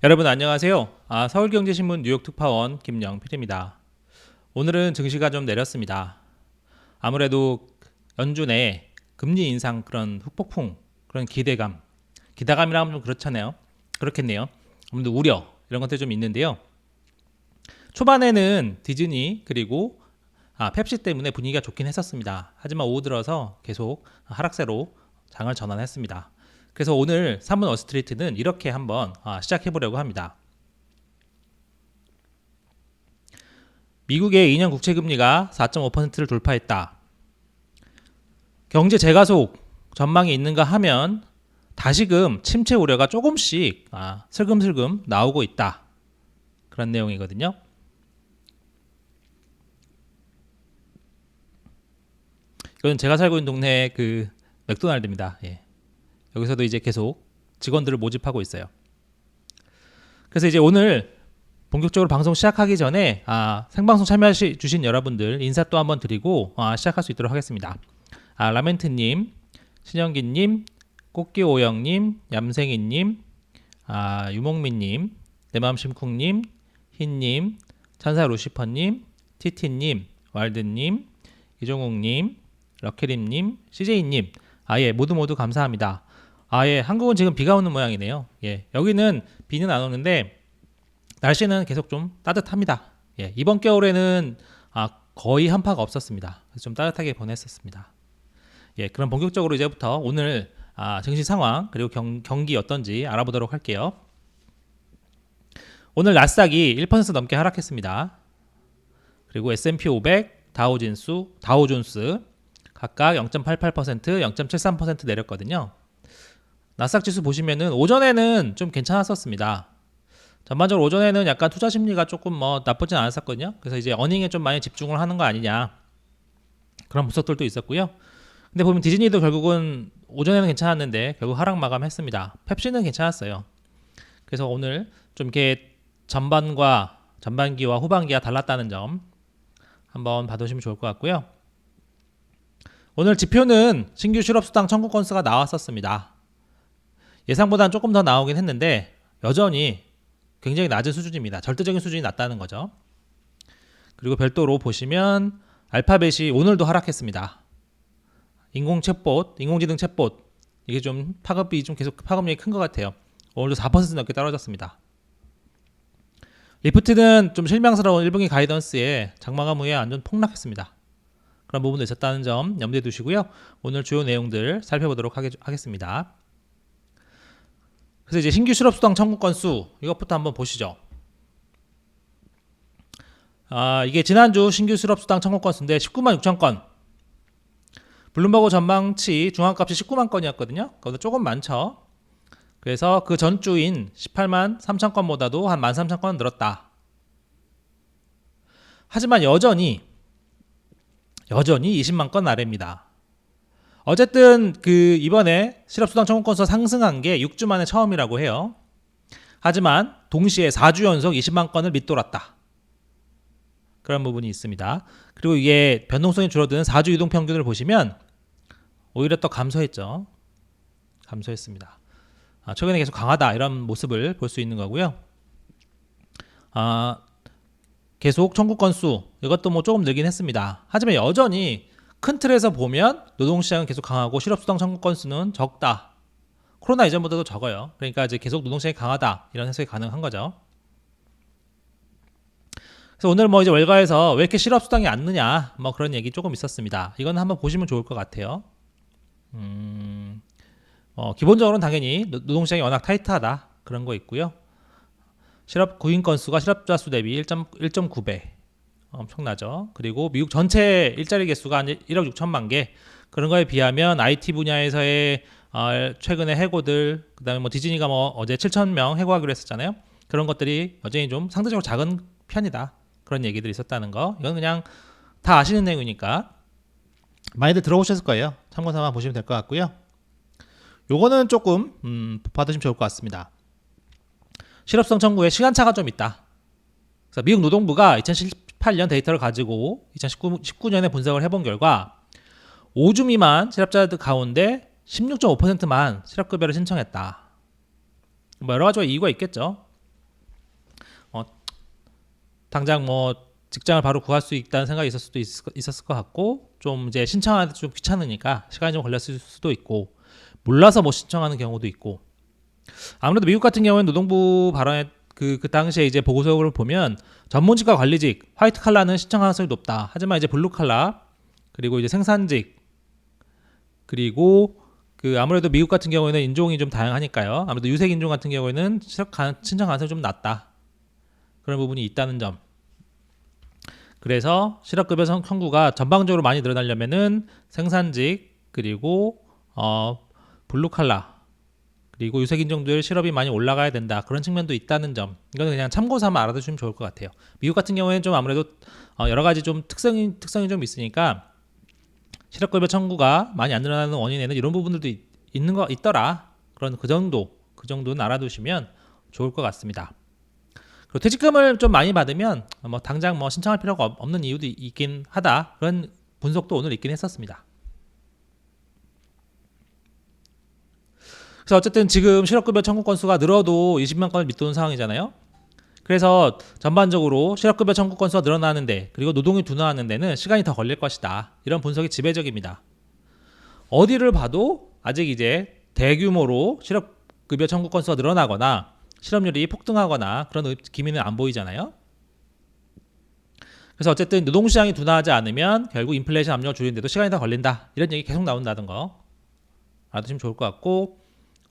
여러분 안녕하세요. 서울경제신문 뉴욕 특파원 김영필입니다. 오늘은 증시가 좀 내렸습니다. 아무래도 연준의 금리 인상 그런 후폭풍, 그런 기대감이라 하면 좀 그렇잖아요. 그렇겠네요. 아무래도 우려 이런 것들이 좀 있는데요. 초반에는 디즈니 그리고 펩시 때문에 분위기가 좋긴 했었습니다. 하지만 오후 들어서 계속 하락세로 장을 전환했습니다. 그래서 오늘 3분 월스트리트는 이렇게 한번 시작해 보려고 합니다. 미국의 2년 국채 금리가 4.5%를 돌파했다. 경제 재가속 전망이 있는가 하면 다시금 침체 우려가 조금씩 슬금슬금 나오고 있다. 그런 내용이거든요. 이건 제가 살고 있는 동네 그 맥도날드입니다. 예. 여기서도 이제 계속 직원들을 모집하고 있어요. 그래서 이제 오늘 본격적으로 방송 시작하기 전에 생방송 참여해 주신 여러분들 인사 또 한번 드리고 시작할 수 있도록 하겠습니다. 라멘트님, 신영기님, 꽃기오영님, 얌생이님, 유목민님, 내맘심쿵님, 흰님, 찬사루시퍼님, 티티님, 왈드님, 이종욱님, 럭키림님, CJ님, 예, 모두 감사합니다. 예, 한국은 지금 비가 오는 모양이네요. 예, 여기는 비는 안 오는데 날씨는 계속 좀 따뜻합니다. 예, 이번 겨울에는 거의 한파가 없었습니다. 그래서 좀 따뜻하게 보냈었습니다. 예, 그럼 본격적으로 이제부터 오늘 증시 상황 그리고 경기 어떤지 알아보도록 할게요. 오늘 나스닥이 1% 넘게 하락했습니다. 그리고 S&P 500, 다우존스 각각 0.88%, 0.73% 내렸거든요. 나스닥 지수 보시면은 오전에는 좀 괜찮았었습니다. 전반적으로 오전에는 약간 투자 심리가 조금 나쁘진 않았었거든요. 그래서 이제 어닝에 좀 많이 집중을 하는 거 아니냐 그런 분석들도 있었고요. 근데 보면 디즈니도 결국은 오전에는 괜찮았는데 결국 하락 마감했습니다. 펩시는 괜찮았어요. 그래서 오늘 좀 이렇게 전반기와 후반기가 달랐다는 점 한번 봐두시면 좋을 것 같고요. 오늘 지표는 신규 실업수당 청구 건수가 나왔었습니다. 예상보다는 조금 더 나오긴 했는데 여전히 굉장히 낮은 수준입니다. 절대적인 수준이 낮다는 거죠. 그리고 별도로 보시면 알파벳이 오늘도 하락했습니다. 인공지능 챗봇 이게 좀 계속 파급력이 큰 것 같아요. 오늘도 4% 넘게 떨어졌습니다. 리프트는 좀 실망스러운 1분기 가이던스에 장마감 후에 완전 폭락했습니다. 그런 부분도 있었다는 점 염두에 두시고요. 오늘 주요 내용들 살펴보도록 하겠습니다. 그래서 이제 신규 실업수당 청구 건수 이것부터 한번 보시죠. 이게 지난주 신규 실업수당 청구 건수인데 19만 6천 건. 블룸버그 전망치 중앙값이 19만 건이었거든요. 그보다 조금 많죠. 그래서 그 전주인 18만 3천 건보다도 한 13,000건 늘었다. 하지만 여전히 20만 건 아래입니다. 어쨌든 이번에 실업수당 청구 건수가 상승한 게 6주 만에 처음이라고 해요. 하지만 동시에 4주 연속 20만 건을 밑돌았다. 그런 부분이 있습니다. 그리고 이게 변동성이 줄어드는 4주 유동평균을 보시면 오히려 또 감소했죠. 감소했습니다. 최근에 계속 강하다 이런 모습을 볼 수 있는 거고요. 계속 청구 건수 이것도 조금 늘긴 했습니다. 하지만 여전히 큰 틀에서 보면 노동시장은 계속 강하고 실업수당 청구 건수는 적다. 코로나 이전보다도 적어요. 그러니까 이제 계속 노동시장이 강하다 이런 해석이 가능한 거죠. 그래서 오늘 이제 월가에서 왜 이렇게 실업수당이 안 느냐 그런 얘기 조금 있었습니다. 이건 한번 보시면 좋을 것 같아요. 기본적으로는 당연히 노동시장이 워낙 타이트하다 그런 거 있고요. 실업 구인 건수가 실업자 수 대비 1.9배 엄청나죠. 그리고 미국 전체 일자리 개수가 한 1억 6천만 개 그런 거에 비하면 IT 분야에서의 최근에 해고들 그다음에 디즈니가 어제 7,000명 해고하기로 했었잖아요. 그런 것들이 여전히 좀 상대적으로 작은 편이다. 그런 얘기들이 있었다는 거. 이건 그냥 다 아시는 내용이니까 많이들 들어오셨을 거예요. 참고 삼아 보시면 될 것 같고요. 요거는 조금 받으시면 좋을 것 같습니다. 실업성 청구에 시간차가 좀 있다. 그래서 미국 노동부가 2018년 데이터를 가지고 2019년에 분석을 해본 결과 5주 미만 실업자들 가운데 16.5%만 실업급여를 신청했다. 여러 가지 이유가 있겠죠. 어, 당장 뭐 직장을 바로 구할 수 있다는 생각이 있었을 것 같고, 좀 이제 신청하는데 좀 귀찮으니까 시간이 좀 걸렸을 수도 있고, 몰라서 못 신청하는 경우도 있고. 아무래도 미국 같은 경우는 노동부 발언에 그 당시에 이제 보고서를 보면 전문직과 관리직, 화이트 칼라는 신청 가능성이 높다. 하지만 이제 블루 칼라, 그리고 이제 생산직, 그리고 그 아무래도 미국 같은 경우에는 인종이 좀 다양하니까요. 아무래도 유색 인종 같은 경우에는 신청 가능성이 좀 낮다. 그런 부분이 있다는 점. 그래서 실업급여 청구가 전방적으로 많이 늘어나려면은 생산직, 그리고 블루 칼라, 그리고 유색인종들 실업이 많이 올라가야 된다. 그런 측면도 있다는 점. 이거는 그냥 참고 삼아 알아두시면 좋을 것 같아요. 미국 같은 경우에는 좀 아무래도 여러 가지 좀 특성이 좀 있으니까 실업급여 청구가 많이 안 늘어나는 원인에는 이런 부분들도 있더라. 그 정도는 알아두시면 좋을 것 같습니다. 그리고 퇴직금을 좀 많이 받으면 뭐 당장 뭐 신청할 필요가 없는 이유도 있긴 하다. 그런 분석도 오늘 있긴 했었습니다. 그래서 어쨌든 지금 실업급여 청구 건수가 늘어도 20만 건을 밑도는 상황이잖아요. 그래서 전반적으로 실업급여 청구 건수가 늘어나는데, 그리고 노동이 둔화하는 데는 시간이 더 걸릴 것이다. 이런 분석이 지배적입니다. 어디를 봐도 아직 이제 대규모로 실업급여 청구 건수가 늘어나거나 실업률이 폭등하거나 그런 기미는 안 보이잖아요. 그래서 어쨌든 노동시장이 둔화하지 않으면 결국 인플레이션 압력을 줄이는데도 시간이 더 걸린다. 이런 얘기 계속 나온다는 거 알아두시면 좋을 것 같고,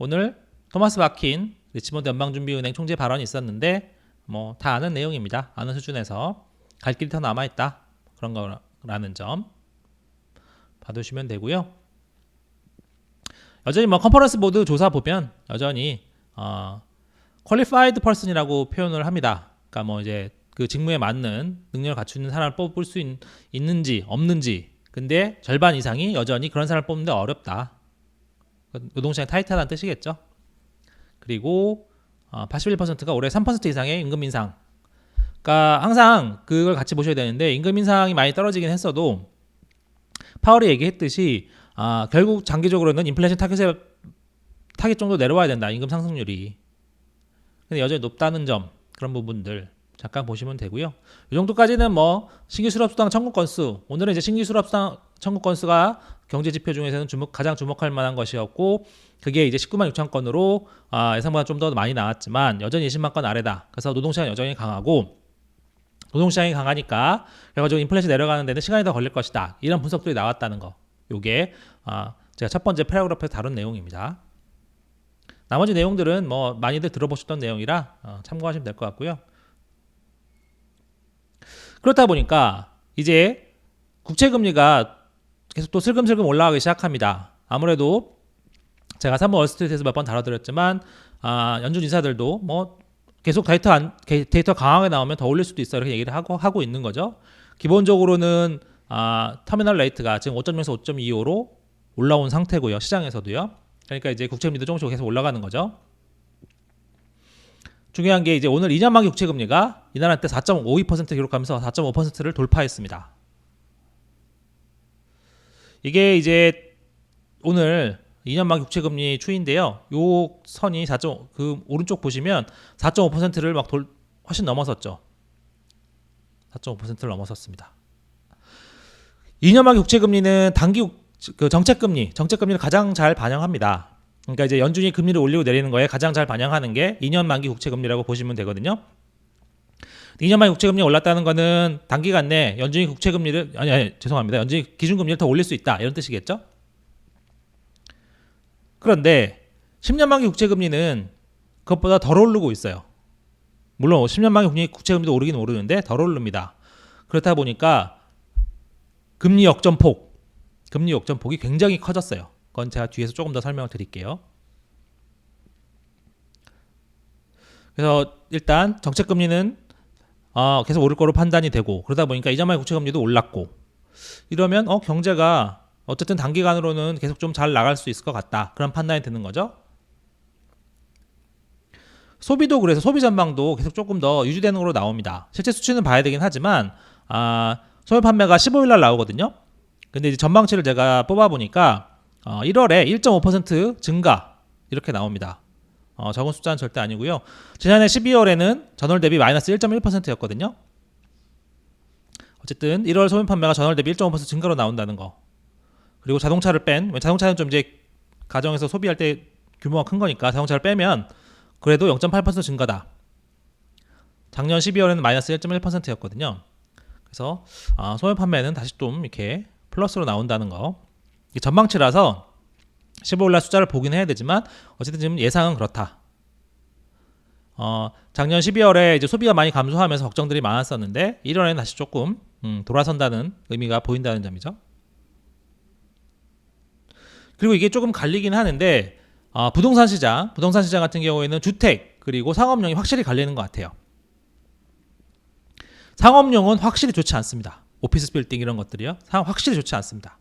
오늘 토마스 바킨 리치몬드 연방준비은행 총재 발언이 있었는데 뭐 다 아는 내용입니다. 아는 수준에서 갈 길이 더 남아있다. 그런 거라는 점 봐두시면 되고요. 여전히 뭐 컨퍼런스 보드 조사 보면 여전히 qualified person이라고 표현을 합니다. 그러니까 뭐 이제 그 직무에 맞는 능력을 갖추는 사람을 뽑을 수 있는지 없는지. 근데 절반 이상이 여전히 그런 사람을 뽑는데 어렵다. 노동시장이 타이트하다는 뜻이겠죠. 그리고 81%가 올해 3% 이상의 임금 인상. 그러니까 항상 그걸 같이 보셔야 되는데, 임금 인상이 많이 떨어지긴 했어도 파월이 얘기했듯이 결국 장기적으로는 인플레이션 타깃 정도 내려와야 된다. 임금 상승률이. 근데 여전히 높다는 점, 그런 부분들 잠깐 보시면 되고요. 이 정도까지는 뭐 신규 실업수당 청구 건수, 오늘은 이제 신규 실업수당 청구 건수가 경제 지표 중에서는 가장 주목할 만한 것이었고, 그게 이제 19만 6천 건으로 예상보다 좀 더 많이 나왔지만 여전히 20만 건 아래다. 그래서 노동시장이 여전히 강하고, 노동시장이 강하니까 결과적으로 인플레이션 내려가는 데는 시간이 더 걸릴 것이다. 이런 분석들이 나왔다는 거. 요게 제가 첫 번째 패러그래프에 다룬 내용입니다. 나머지 내용들은 뭐 많이들 들어보셨던 내용이라 참고하시면 될 것 같고요. 그렇다 보니까 이제 국채금리가 계속 또 슬금슬금 올라가기 시작합니다. 아무래도 제가 3번 월스트리트에서 몇 번 다뤄드렸지만 연준 인사들도 뭐 계속 데이터 강하게 나오면 더 올릴 수도 있어, 이렇게 얘기를 하고 있는 거죠. 기본적으로는 터미널 레이트가 지금 5.0에서 5.25로 올라온 상태고요. 시장에서도요. 그러니까 이제 국채금리도 조금씩 계속 올라가는 거죠. 중요한 게 이제 오늘 2년 만기 국채금리가 이날 한때 4.52% 기록하면서 4.5%를 돌파했습니다. 이게 이제 오늘 2년 만기 국채금리 추이인데요. 요 선이 그 오른쪽 보시면 4.5%를 막 훨씬 넘어섰죠. 4.5%를 넘어섰습니다. 2년 만기 국채금리는 단기 정책금리를 가장 잘 반영합니다. 그러니까 이제 연준이 금리를 올리고 내리는 거에 가장 잘 반영하는 게 2년 만기 국채금리라고 보시면 되거든요. 2년 만기 국채금리가 올랐다는 거는 단기간 내 연준이 국채금리를 죄송합니다. 연준이 기준금리를 더 올릴 수 있다, 이런 뜻이겠죠. 그런데 10년 만기 국채금리는 그것보다 덜 오르고 있어요. 물론 10년 만기 국채금리도 오르긴 오르는데 덜 오릅니다. 그렇다 보니까 금리 역전폭이 굉장히 커졌어요. 그건 제가 뒤에서 조금 더 설명을 드릴게요. 그래서 일단 정책금리는 계속 오를 거로 판단이 되고, 그러다 보니까 이자만기 국채금리도 올랐고, 이러면 경제가 어쨌든 단기간으로는 계속 좀 잘 나갈 수 있을 것 같다, 그런 판단이 드는 거죠. 소비도 그래서 소비 전망도 계속 조금 더 유지되는 걸로 나옵니다. 실제 수치는 봐야 되긴 하지만 소매 판매가 15일 날 나오거든요. 근데 이제 전망치를 제가 뽑아보니까 1월에 1.5% 증가 이렇게 나옵니다. 적은 숫자는 절대 아니고요. 지난해 12월에는 전월 대비 마이너스 1.1%였거든요. 어쨌든 1월 소매 판매가 전월 대비 1.5% 증가로 나온다는 거. 그리고 자동차를 자동차는 좀 이제 가정에서 소비할 때 규모가 큰 거니까 자동차를 빼면 그래도 0.8% 증가다. 작년 12월에는 마이너스 1.1%였거든요. 그래서 소매 판매는 다시 좀 이렇게 플러스로 나온다는 거. 이게 전망치라서 15일날 숫자를 보긴 해야 되지만 어쨌든 지금 예상은 그렇다. 작년 12월에 이제 소비가 많이 감소하면서 걱정들이 많았었는데 1월에는 다시 조금 돌아선다는 의미가 보인다는 점이죠. 그리고 이게 조금 갈리긴 하는데 부동산 시장 같은 경우에는 주택 그리고 상업용이 확실히 갈리는 것 같아요. 상업용은 확실히 좋지 않습니다. 오피스 빌딩 이런 것들이요. 확실히 좋지 않습니다.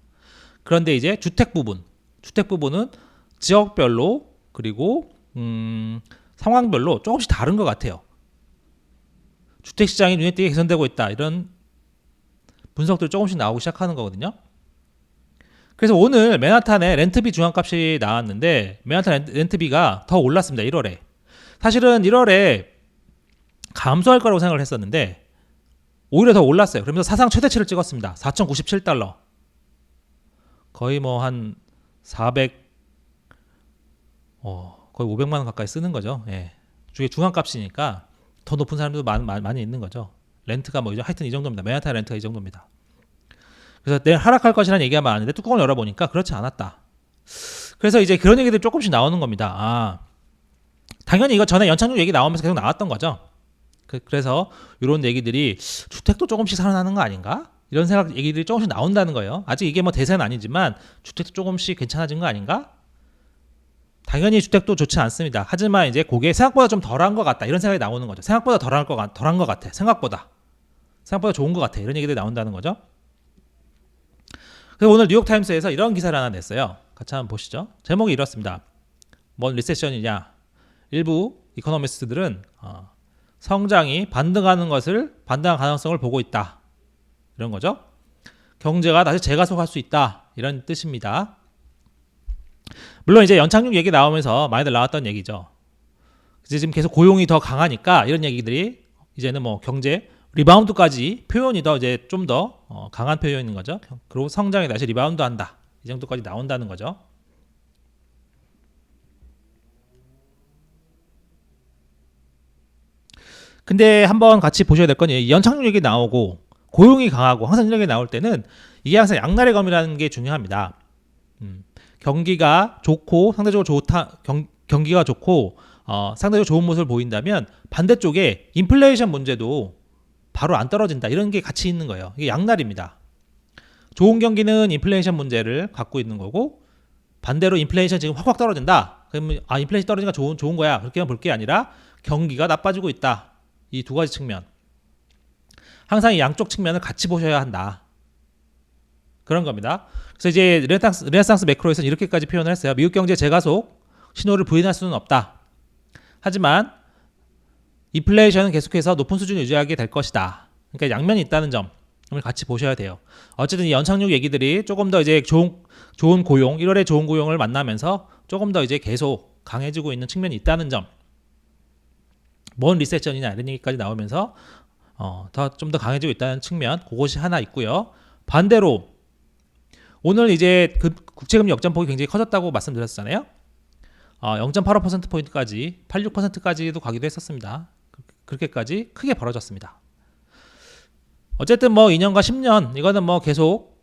그런데 이제 주택 부분은 지역별로 그리고 상황별로 조금씩 다른 것 같아요. 주택 시장이 눈에 띄게 개선되고 있다. 이런 분석들이 조금씩 나오기 시작하는 거거든요. 그래서 오늘 맨하탄의 렌트비 중앙값이 나왔는데 맨하탄 렌트비가 더 올랐습니다. 1월에. 사실은 1월에 감소할 거라고 생각을 했었는데 오히려 더 올랐어요. 그러면서 사상 최대치를 찍었습니다. 4,097달러. 거의 뭐 한 400, 거의 500만 원 가까이 쓰는 거죠. 예. 주게 중앙값이니까 더 높은 사람들도 많이 있는 거죠. 렌트가 뭐 하여튼 이 정도입니다. 맨하탄 렌트가 이 정도입니다. 그래서 내일 하락할 것이라는 얘기가 많은데 뚜껑을 열어보니까 그렇지 않았다. 그래서 이제 그런 얘기들이 조금씩 나오는 겁니다. 당연히 이거 전에 연착륙 얘기 나오면서 계속 나왔던 거죠. 그래서 이런 얘기들이 주택도 조금씩 살아나는 거 아닌가? 이런 얘기들이 조금씩 나온다는 거예요. 아직 이게 뭐 대세는 아니지만 주택도 조금씩 괜찮아진 거 아닌가? 당연히 주택도 좋지 않습니다. 하지만 이제 그게 생각보다 좀 덜한 것 같다. 이런 생각이 나오는 거죠. 생각보다 덜한 것 같아. 생각보다 좋은 것 같아. 이런 얘기들이 나온다는 거죠. 그래서 오늘 뉴욕타임스에서 이런 기사를 하나 냈어요. 같이 한번 보시죠. 제목이 이렇습니다. 뭔 리세션이냐? 일부 이코노미스트들은 성장이 반등한 가능성을 보고 있다. 이런 거죠. 경제가 다시 재가속할 수 있다. 이런 뜻입니다. 물론 이제 연착륙 얘기 나오면서 많이들 나왔던 얘기죠. 이제 지금 계속 고용이 더 강하니까 이런 얘기들이 이제는 뭐 경제 리바운드까지 표현이 더 이제 좀 더 강한 표현인 거죠. 그리고 성장이 다시 리바운드 한다. 이 정도까지 나온다는 거죠. 근데 한번 같이 보셔야 될 건 연착륙 얘기 나오고 고용이 강하고 항상 이런 게 나올 때는 이게 항상 양날의 검이라는 게 중요합니다. 경기가 좋고 상대적으로 경기가 좋고 상대적으로 좋은 모습을 보인다면 반대쪽에 인플레이션 문제도 바로 안 떨어진다. 이런 게 같이 있는 거예요. 이게 양날입니다. 좋은 경기는 인플레이션 문제를 갖고 있는 거고 반대로 인플레이션 지금 확 떨어진다. 그러면 인플레이션 떨어지니까 좋은 거야. 그렇게만 볼 게 아니라 경기가 나빠지고 있다. 이 두 가지 측면. 항상 이 양쪽 측면을 같이 보셔야 한다. 그런 겁니다. 그래서 이제 르네상스 매크로에서는 이렇게까지 표현을 했어요. 미국 경제 재가속 신호를 부인할 수는 없다. 하지만 인플레이션은 계속해서 높은 수준을 유지하게 될 것이다. 그러니까 양면이 있다는 점을 같이 보셔야 돼요. 어쨌든 이 연착륙 얘기들이 조금 더 이제 좋은 고용, 1월에 좋은 고용을 만나면서 조금 더 이제 계속 강해지고 있는 측면이 있다는 점. 뭔 리세션이냐 이런 얘기까지 나오면서 좀 더 강해지고 있다는 측면, 그것이 하나 있고요. 반대로 오늘 이제 국채금리 역전폭이 굉장히 커졌다고 말씀드렸잖아요. 0.85%포인트까지 86%까지도 가기도 했었습니다. 그렇게까지 크게 벌어졌습니다. 어쨌든 뭐 2년과 10년 이거는 뭐 계속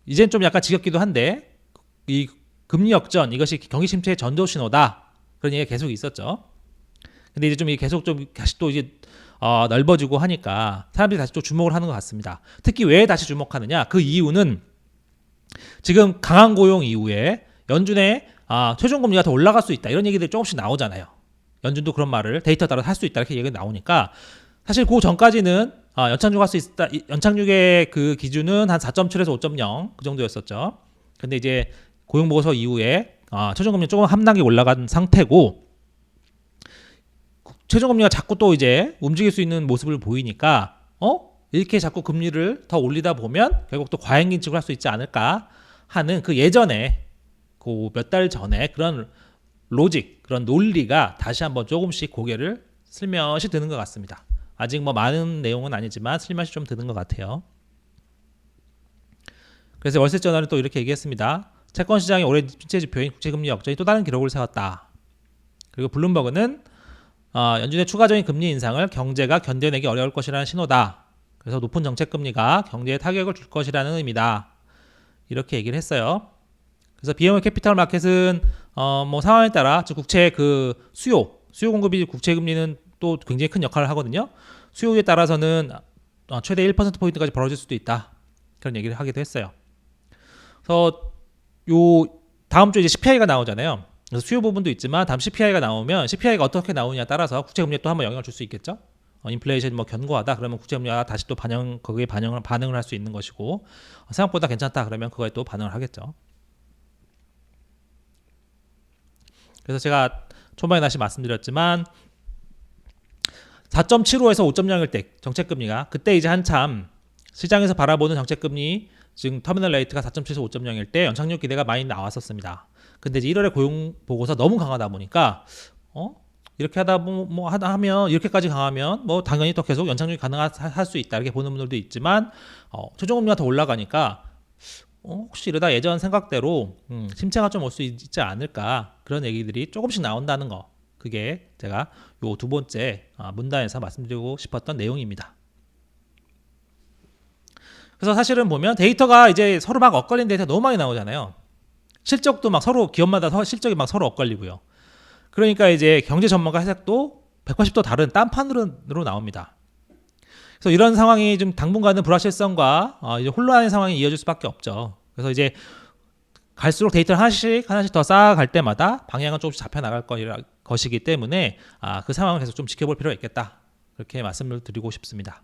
이젠 좀 약간 지겹기도 한데 이 금리 역전 이것이 경기 침체의 전조 신호다. 그런 얘기가 계속 있었죠. 근데 이제 좀 계속 좀 다시 또 이제 넓어지고 하니까 사람들이 다시 또 주목을 하는 것 같습니다. 특히 왜 다시 주목하느냐? 그 이유는 지금 강한 고용 이후에 연준의 최종금리가 더 올라갈 수 있다. 이런 얘기들이 조금씩 나오잖아요. 연준도 그런 말을 데이터 따라 할 수 있다. 이렇게 얘기가 나오니까 사실 그 전까지는 연착륙할 수 있다. 연착륙의 그 기준은 한 4.7에서 5.0 그 정도였었죠. 근데 이제 고용보고서 이후에 최종금리 조금 한 단계 올라간 상태고 최종금리가 자꾸 또 이제 움직일 수 있는 모습을 보이니까 이렇게 자꾸 금리를 더 올리다 보면 결국 또 과잉 긴축을 할 수 있지 않을까 하는 그 예전에 그 몇 달 전에 그런 로직, 그런 논리가 다시 한번 조금씩 고개를 슬며시 드는 것 같습니다. 아직 뭐 많은 내용은 아니지만 슬며시 좀 드는 것 같아요. 그래서 월세저널은 또 이렇게 얘기했습니다. 채권 시장의 올해 실제 지표인 국채금리 역전이 또 다른 기록을 세웠다. 그리고 블룸버그는 연준의 추가적인 금리 인상을 경제가 견뎌내기 어려울 것이라는 신호다. 그래서 높은 정책금리가 경제에 타격을 줄 것이라는 의미다. 이렇게 얘기를 했어요. 그래서 BMO 캐피털 마켓은 뭐 상황에 따라 즉 국채 그 수요 공급이 국채금리는 또 굉장히 큰 역할을 하거든요. 수요에 따라서는 최대 1%포인트까지 벌어질 수도 있다. 그런 얘기를 하기도 했어요. 그래서 요 다음 주에 이제 CPI가 나오잖아요. 그래서 수요 부분도 있지만 다음 CPI가 나오면 CPI가 어떻게 나오냐에 따라서 국채금리에 또 한번 영향을 줄 수 있겠죠. 인플레이션이 뭐 견고하다 그러면 국채금리가 다시 또 거기에 반응을 할 수 있는 것이고 생각보다 괜찮다 그러면 그거에 또 반응을 하겠죠. 그래서 제가 초반에 다시 말씀드렸지만 4.75에서 5.0일 때 정책금리가 그때 이제 한참 시장에서 바라보는 정책금리 지금 터미널 레이트가 4.7에서 5.0일 때 연착륙 기대가 많이 나왔었습니다. 근데 이제 1월에 고용 보고서 너무 강하다 보니까 이렇게 하면 이렇게까지 강하면 뭐 당연히 또 계속 연착륙이 가능할 수 있다 이렇게 보는 분들도 있지만 최종금리가 더 올라가니까 혹시 이러다 예전 생각대로 침체가 좀 올 수 있지 않을까 그런 얘기들이 조금씩 나온다는 거 그게 제가 요 두 번째 문단에서 말씀드리고 싶었던 내용입니다. 그래서 사실은 보면 데이터가 이제 서로 막 엇갈린 데이터 너무 많이 나오잖아요. 실적도 막 서로 기업마다 실적이 막 서로 엇갈리고요. 그러니까 이제 경제 전문가 해석도 180도 다른 딴판으로 나옵니다. 그래서 이런 상황이 좀 당분간은 불확실성과 이제 혼란의 상황이 이어질 수밖에 없죠. 그래서 이제 갈수록 데이터를 하나씩 더 쌓아갈 때마다 방향은 조금씩 잡혀 나갈 것이기 때문에 그 상황을 계속 좀 지켜볼 필요가 있겠다. 그렇게 말씀을 드리고 싶습니다.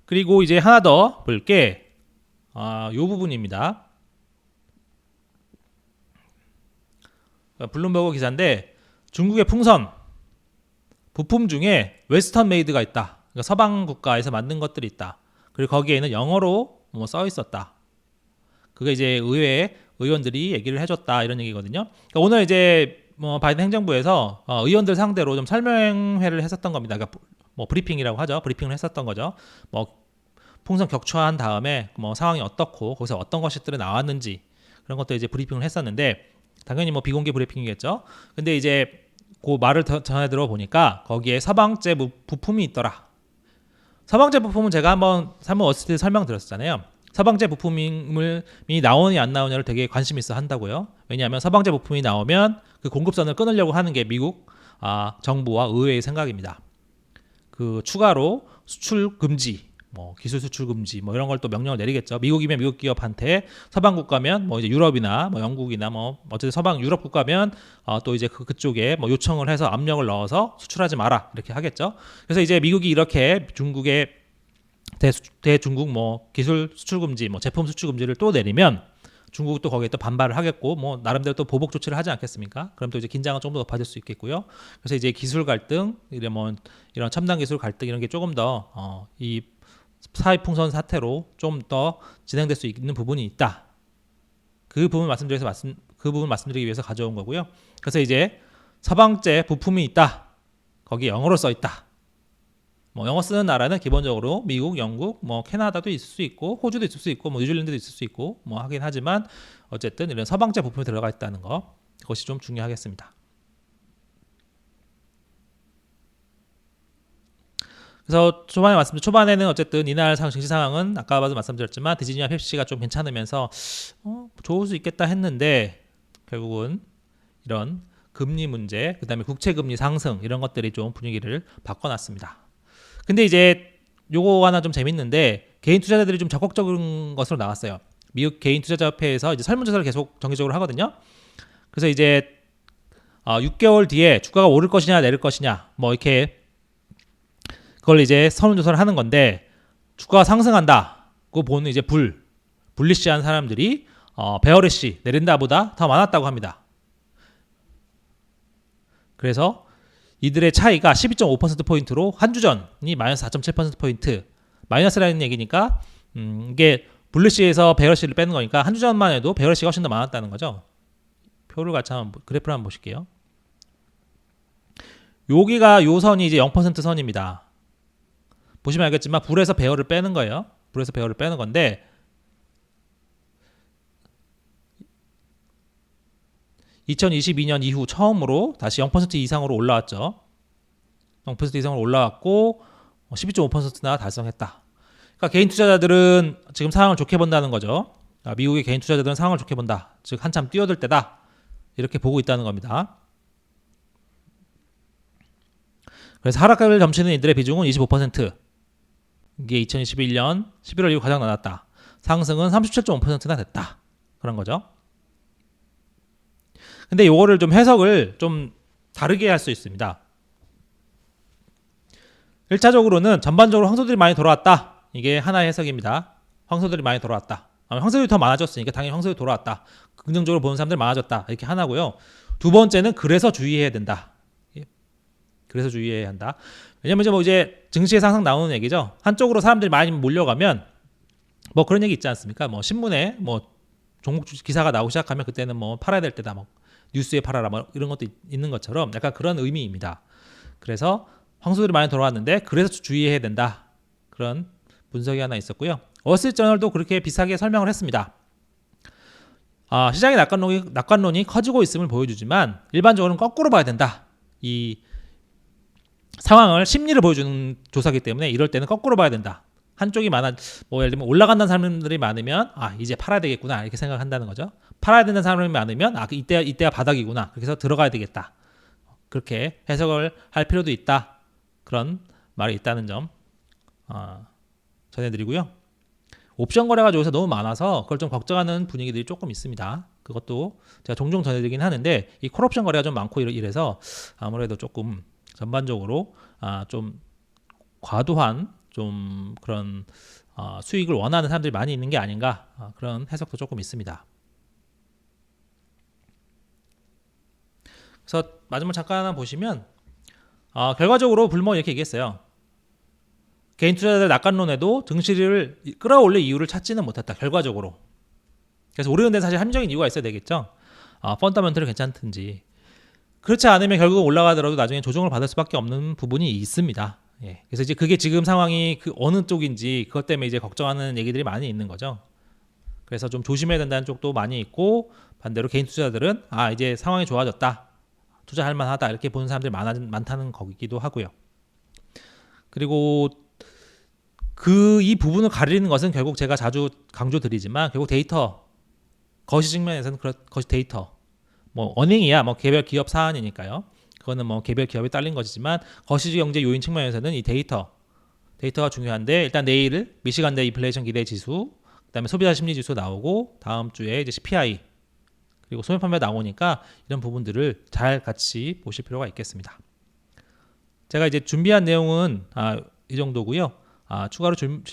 그리고 이제 하나 더 볼 게 이 부분입니다. 블룸버그 기사인데 중국의 풍선 부품 중에 웨스턴 메이드가 있다. 그러니까 서방 국가에서 만든 것들이 있다. 그리고 거기에는 영어로 뭐 써 있었다. 그게 이제 의회 의원들이 얘기를 해줬다 이런 얘기거든요. 그러니까 오늘 이제 뭐 바이든 행정부에서 의원들 상대로 좀 설명회를 했었던 겁니다. 그러니까 뭐 브리핑이라고 하죠. 브리핑을 했었던 거죠. 뭐 풍선 격추한 다음에 뭐 상황이 어떻고 거기서 어떤 것들이 나왔는지 그런 것도 이제 브리핑을 했었는데 당연히 뭐 비공개 브리핑이겠죠. 근데 이제 그 말을 전해 들어보니까 거기에 서방제 부품이 있더라. 서방제 부품은 제가 한번 어렸을 때 설명드렸잖아요. 서방제 부품이 나오느냐 안 나오느냐를 되게 관심 있어 한다고요. 왜냐하면 서방제 부품이 나오면 그 공급선을 끊으려고 하는 게 미국 정부와 의회의 생각입니다. 그 추가로 수출 금지, 뭐 기술 수출 금지, 뭐 이런 걸 또 명령을 내리겠죠. 미국이면 미국 기업한테, 서방 국가면 뭐 이제 유럽이나 뭐 영국이나 뭐 어쨌든 서방 유럽 국가면 또 이제 그쪽에 뭐 요청을 해서 압력을 넣어서 수출하지 마라 이렇게 하겠죠. 그래서 이제 미국이 이렇게 중국의 대중국 뭐 기술 수출 금지, 뭐 제품 수출 금지를 또 내리면 중국이 또 거기에 또 반발을 하겠고 뭐 나름대로 또 보복 조치를 하지 않겠습니까? 그럼 또 이제 긴장은 좀 더 높아질 수 있겠고요. 그래서 이제 기술 갈등, 이런 첨단 기술 갈등 이런 게 조금 더 이 사회풍선 사태로 좀 더 진행될 수 있는 부분이 있다. 그 부분 말씀드리기 위해서 가져온 거고요. 그래서 이제 서방제 부품이 있다. 거기 영어로 써 있다. 뭐 영어 쓰는 나라는 기본적으로 미국, 영국, 뭐 캐나다도 있을 수 있고 호주도 있을 수 있고 뭐 뉴질랜드도 있을 수 있고 뭐 하긴 하지만 어쨌든 이런 서방제 부품이 들어가 있다는 거 그것이 좀 중요하겠습니다. 그래서 초반에는 어쨌든 이날 증시 상황은 아까 말씀드렸지만 디즈니와 펩시가 좀 괜찮으면서 좋을 수 있겠다 했는데 결국은 이런 금리 문제, 그다음에 국채 금리 상승 이런 것들이 좀 분위기를 바꿔놨습니다. 근데 이제 요거 하나 좀 재밌는데 개인 투자자들이 좀 적극적인 것으로 나왔어요. 미국 개인 투자자협회에서 이제 설문조사를 계속 정기적으로 하거든요. 그래서 이제 6개월 뒤에 주가가 오를 것이냐 내릴 것이냐 뭐 이렇게 그걸 이제 설문조사를 하는 건데 주가가 상승한다. 그거 보는 이제 불리시한 사람들이 베어리시 내린다보다 더 많았다고 합니다. 그래서 이들의 차이가 12.5%포인트로 한 주 전이 마이너스 4.7%포인트 마이너스라는 얘기니까 이게 블루시에서 베어시를 빼는 거니까 한 주 전만 해도 베어시가 훨씬 더 많았다는 거죠. 표를 같이 한번 그래프를 한번 보실게요. 여기가 요 선이 이제 0% 선입니다. 보시면 알겠지만 불에서 베어를 빼는 거예요. 불에서 베어를 빼는 건데 2022년 이후 처음으로 다시 0% 이상으로 올라왔죠. 0% 이상으로 올라왔고 12.5%나 달성했다. 그러니까 개인 투자자들은 지금 상황을 좋게 본다는 거죠. 미국의 개인 투자자들은 상황을 좋게 본다. 즉 한참 뛰어들 때다. 이렇게 보고 있다는 겁니다. 그래서 하락을 점치는 이들의 비중은 25%. 이게 2021년 11월 이후 가장 낮았다. 상승은 37.5%나 됐다. 그런 거죠. 근데 이거를 좀 해석을 좀 다르게 할 수 있습니다. 1차적으로는 전반적으로 황소들이 많이 돌아왔다. 이게 하나의 해석입니다. 황소들이 많이 돌아왔다. 황소들이 더 많아졌으니까 당연히 황소들이 돌아왔다. 긍정적으로 보는 사람들이 많아졌다. 이렇게 하나고요. 두 번째는 그래서 주의해야 된다. 그래서 주의해야 한다. 왜냐면 이제 증시에서 항상 나오는 얘기죠. 한쪽으로 사람들이 많이 몰려가면 뭐 그런 얘기 있지 않습니까? 뭐 신문에 뭐 종목 기사가 나오기 시작하면 그때는 뭐 팔아야 될 때다. 뭐 뉴스에 팔아라. 뭐 이런 것도 있는 것처럼 약간 그런 의미입니다. 그래서 황소들이 많이 돌아왔는데 그래서 주의해야 된다. 그런 분석이 하나 있었고요. 월스트리트저널도 그렇게 비슷하게 설명을 했습니다. 시장의 낙관론이 커지고 있음을 보여주지만 일반적으로는 거꾸로 봐야 된다. 이 상황을 심리를 보여주는 조사기 때문에 이럴 때는 거꾸로 봐야 된다. 한쪽이 뭐 예를 들면 올라간다는 사람들이 많으면 이제 팔아야 되겠구나 이렇게 생각한다는 거죠. 팔아야 되는 사람이 많으면 이때가 바닥이구나 그렇게 해서 들어가야 되겠다. 그렇게 해석을 할 필요도 있다. 그런 말이 있다는 점 전해드리고요. 옵션 거래가 요새 너무 많아서 그걸 좀 걱정하는 분위기들이 조금 있습니다. 그것도 제가 종종 전해드리긴 하는데 이 콜옵션 거래가 좀 많고 이래서 아무래도 조금 전반적으로 좀 과도한 좀 그런 수익을 원하는 사람들이 많이 있는 게 아닌가 그런 해석도 조금 있습니다. 그래서 마지막 잠깐 하나 보시면 결과적으로 불모 이렇게 얘기했어요. 개인 투자자들 낙관론에도 증시를 끌어올릴 이유를 찾지는 못했다. 결과적으로. 그래서 오르는 데는 사실 합리적인 이유가 있어야 되겠죠. 펀더멘털이 괜찮든지. 그렇지 않으면 결국 올라가더라도 나중에 조정을 받을 수밖에 없는 부분이 있습니다. 예. 그래서 이제 그게 지금 상황이 그 어느 쪽인지 그것 때문에 이제 걱정하는 얘기들이 많이 있는 거죠. 그래서 좀 조심해야 된다는 쪽도 많이 있고 반대로 개인 투자자들은 이제 상황이 좋아졌다. 투자할 만하다. 이렇게 보는 사람들이 많다는 거기도 하고요. 그리고 이 부분을 가리는 것은 결국 제가 자주 강조드리지만 결국 데이터 거시 측면에서는 거시 데이터 뭐 어닝이야 뭐 개별 기업 사안이니까요. 그거는 뭐 개별 기업이 딸린 것이지만 거시 경제 요인 측면에서는 이 데이터가 중요한데 일단 내일 미시간대 인플레이션 기대 지수 그다음에 소비자 심리 지수 나오고 다음 주에 이제 CPI 그리고 소매 판매 나오니까 이런 부분들을 잘 같이 보실 필요가 있겠습니다. 제가 이제 준비한 내용은 이 정도고요. 추가로 질문